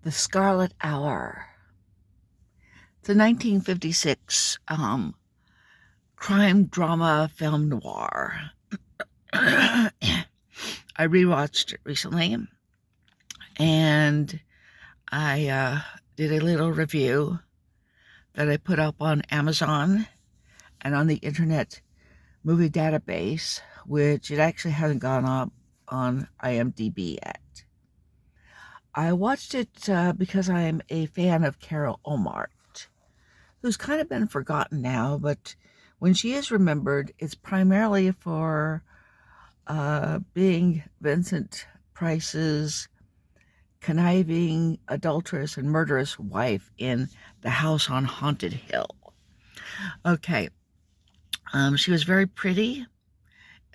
The Scarlet Hour. It's a 1956 crime drama film noir. I rewatched it recently, and I did a little review that I put up on Amazon and on the Internet Movie Database, which it actually hasn't gone up on IMDb yet. I watched it because I am a fan of Carol Omart, who's kind of been forgotten now, but when she is remembered, it's primarily for being Vincent Price's conniving, adulterous, and murderous wife in The House on Haunted Hill. Okay, she was very pretty.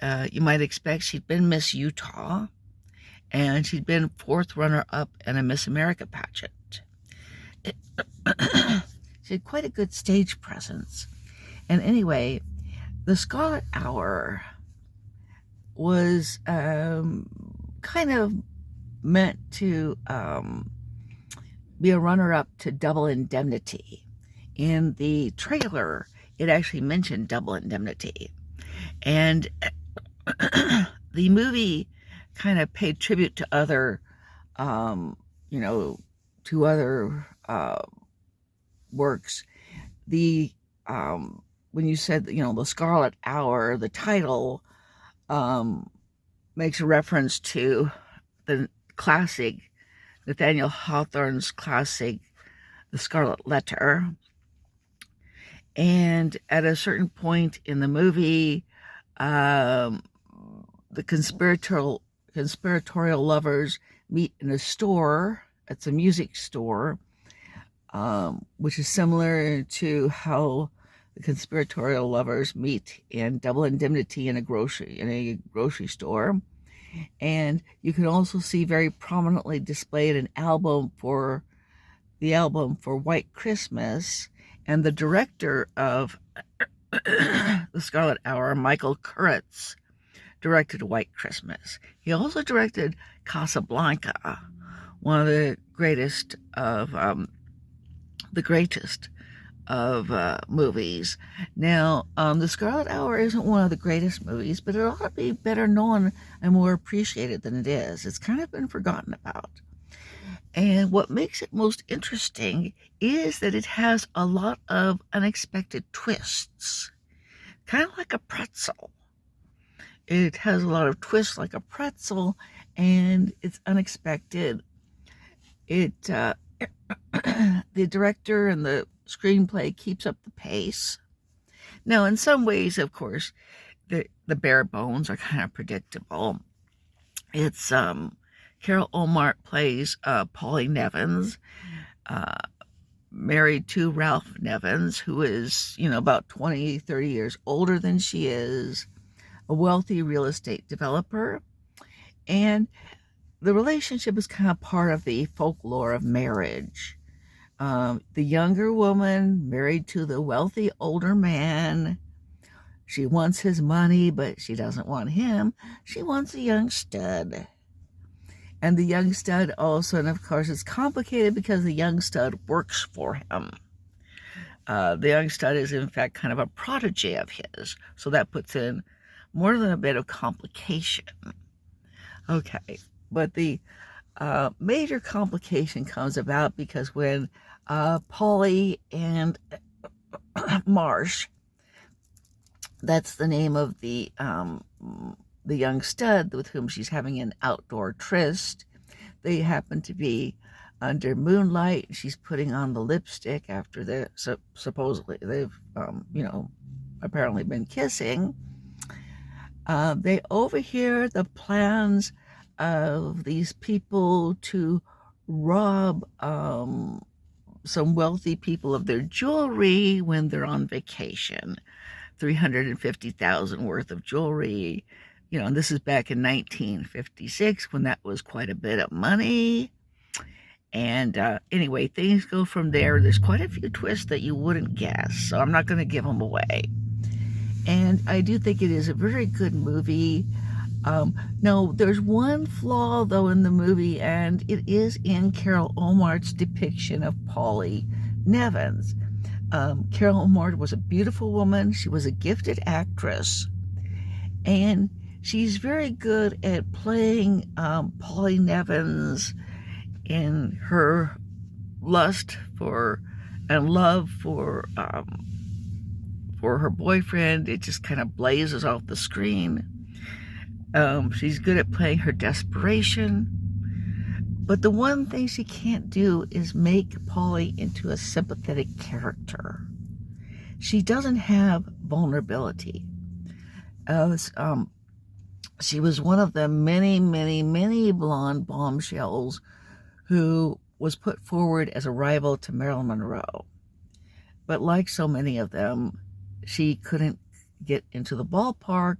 You might expect she'd been Miss Utah, and she'd been fourth runner-up in a Miss America pageant. She had quite a good stage presence. And anyway, The Scarlet Hour was kind of meant to be a runner-up to Double Indemnity. In the trailer, it actually mentioned Double Indemnity. And the movie kind of paid tribute to other, works. The when you said, the Scarlet Hour, the title makes a reference to the classic, Nathaniel Hawthorne's classic, The Scarlet Letter. And at a certain point in the movie, the conspiratorial lovers meet in a store. It's a music store, which is similar to how the conspiratorial lovers meet in Double Indemnity in a grocery store. And you can also see very prominently displayed an album for White Christmas, and the director of The Scarlet Hour, Michael Curtis, directed White Christmas. He also directed Casablanca, one of the greatest of movies. Now, The Scarlet Hour isn't one of the greatest movies, but it ought to be better known and more appreciated than it is. It's kind of been forgotten about. And what makes it most interesting is that it has a lot of unexpected twists, kind of like a pretzel. It has a lot of twists like a pretzel, and it's unexpected. The director and the screenplay keeps up the pace. Now, in some ways, of course, the bare bones are kind of predictable. It's Carol Omart plays Polly Nevins, married to Ralph Nevins, who is, about 20, 30 years older than she is, a wealthy real estate developer. And the relationship is kind of part of the folklore of marriage. The younger woman married to the wealthy older man. She wants his money, but she doesn't want him. She wants a young stud. And the young stud also, and of course it's complicated because the young stud works for him. The young stud is in fact kind of a protege of his, so that puts in more than a bit of complication. Okay, but the major complication comes about because when Polly and Marsh, that's the name of the young stud with whom she's having an outdoor tryst, they happen to be under moonlight. She's putting on the lipstick after supposedly they've apparently been kissing. They overhear the plans of these people to rob some wealthy people of their jewelry when they're on vacation. $350,000 worth of jewelry. And this is back in 1956 when that was quite a bit of money. And anyway, things go from there. There's quite a few twists that you wouldn't guess, so I'm not going to give them away. And I do think it is a very good movie. No, there's one flaw though in the movie, and it is in Carol Omart's depiction of Polly Nevins. Carol Omart was a beautiful woman. She was a gifted actress, and she's very good at playing Polly Nevins in her lust for and love for her boyfriend. It just kind of blazes off the screen. She's good at playing her desperation, but the one thing she can't do is make Polly into a sympathetic character. She doesn't have vulnerability. She was one of the many, many, many blonde bombshells who was put forward as a rival to Marilyn Monroe. But like so many of them, she couldn't get into the ballpark